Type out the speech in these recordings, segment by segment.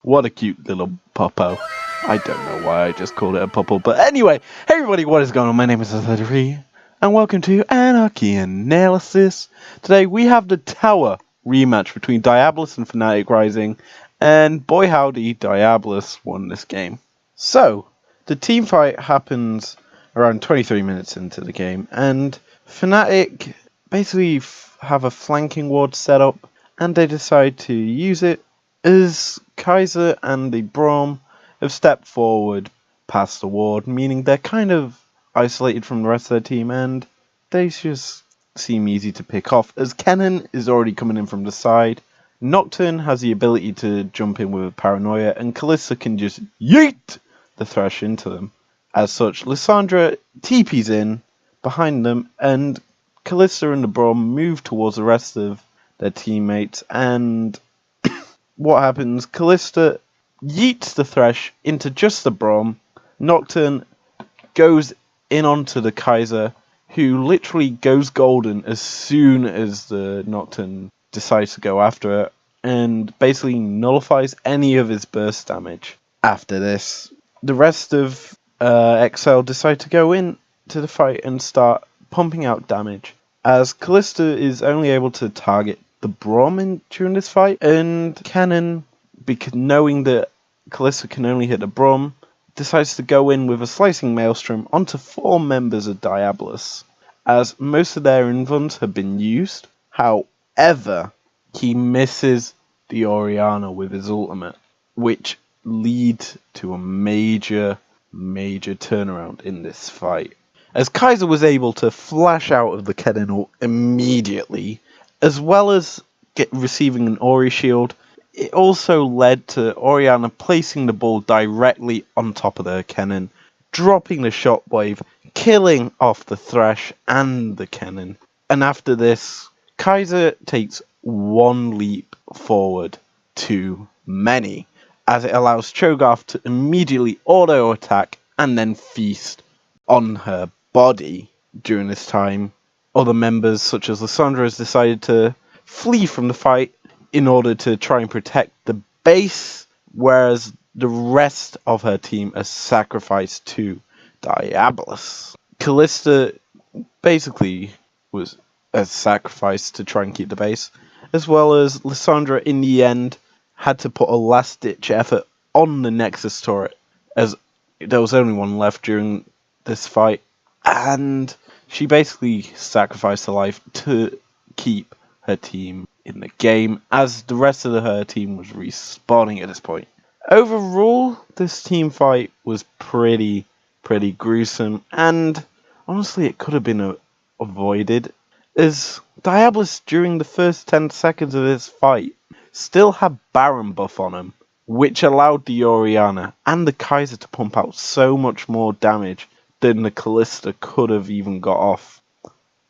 What a cute little puppo. I don't know why I just called it a puppo, but anyway, hey everybody, what is going on? My name is Anarchy, and welcome to Anarchy Analysis. Today we have the tower rematch between Diabolus and Fnatic Rising, and boy howdy, Diabolus won this game. So, the team fight happens around 23 minutes into the game, and Fnatic basically have a flanking ward set up, and they decide to use it as Kaiser and the Braum have stepped forward past the ward, meaning they're kind of isolated from the rest of their team, and they just seem easy to pick off, as Kennen is already coming in from the side. Nocturne has the ability to jump in with Paranoia, and Kalista can just yeet the Thresh into them. As such, Lissandra TP's in behind them, and Kalista and the Braum move towards the rest of their teammates, and what happens? Kalista yeets the Thresh into just the Braum. Nocturne goes in onto the Kaiser, who literally goes golden as soon as the Nocturne decides to go after it, and basically nullifies any of his burst damage. After this, the rest of XL decide to go in to the fight and start pumping out damage, as Kalista is only able to target the Braum during this fight, and Kennen, because knowing that Kalista can only hit the Braum, decides to go in with a slicing maelstrom onto 4 members of Diabolus, as most of their invuns have been used. However, he misses the Orianna with his ultimate, which leads to a major turnaround in this fight, as Kaiser was able to flash out of the Kennen ult immediately, as well as receiving an Ori shield. It also led to Orianna placing the ball directly on top of the Kennen, dropping the shockwave, killing off the Thresh and the Kennen. And after this, Kaiser takes one leap forward too many, as it allows Cho'Gath to immediately auto attack and then feast on her body. During this time, other members such as Lissandra has decided to flee from the fight in order to try and protect the base, whereas the rest of her team is sacrificed to Diabolus. Kalista basically was a sacrifice to try and keep the base, as well as Lissandra in the end had to put a last ditch effort on the Nexus turret, as there was only one left during this fight, and she basically sacrificed her life to keep her team in the game, as the rest of her team was respawning at this point. Overall, this team fight was pretty gruesome, and honestly it could have been avoided, as Diabolus during the first 10 seconds of this fight still had Baron buff on him, which allowed the Orianna and the Kaiser to pump out so much more damage than the Kalista could have even got off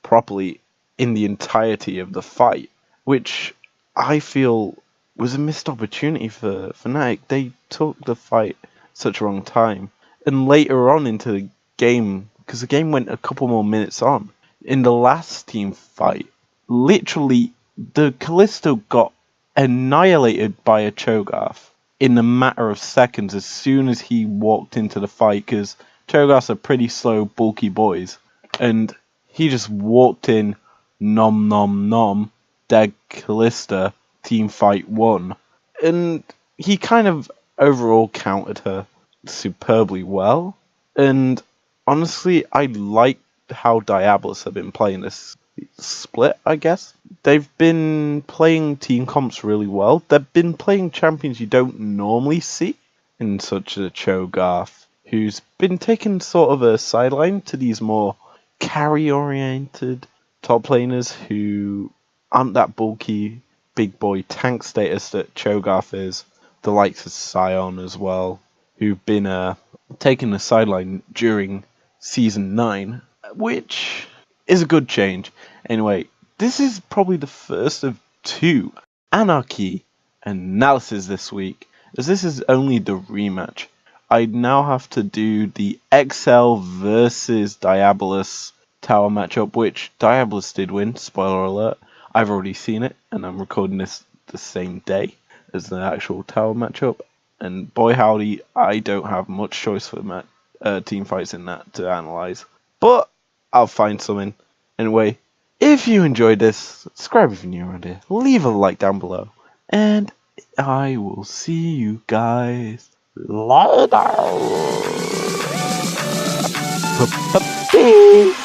properly in the entirety of the fight, which I feel was a missed opportunity for Fnatic. They took the fight such a long time, and later on into the game, because the game went a couple more minutes on, in the last team fight, literally the Kalista got annihilated by a Cho'Gath in a matter of seconds as soon as he walked into the fight, because Cho'Gaths are pretty slow, bulky boys, and he just walked in, nom nom nom, dead Kalista, team fight 1. And he kind of overall countered her superbly well, and honestly I like how Diabolus have been playing this split, I guess. They've been playing team comps really well. They've been playing champions you don't normally see, in such a Cho'Gath, who's been taking sort of a sideline to these more carry-oriented top laners who aren't that bulky, big boy tank status that Cho'Gath is. The likes of Sion as well, who've been taking the sideline during Season 9, which is a good change. Anyway, this is probably the first of 2 Anarchy analysis this week, as this is only the rematch. I now have to do the XL versus Diabolus tower matchup, which Diabolus did win, spoiler alert. I've already seen it, and I'm recording this the same day as the actual tower matchup. and boy howdy, I don't have much choice for my team fights in that to analyze. But I'll find something. Anyway, if you enjoyed this, subscribe if you're new around here, leave a like down below, and I will see you guys later. Peace.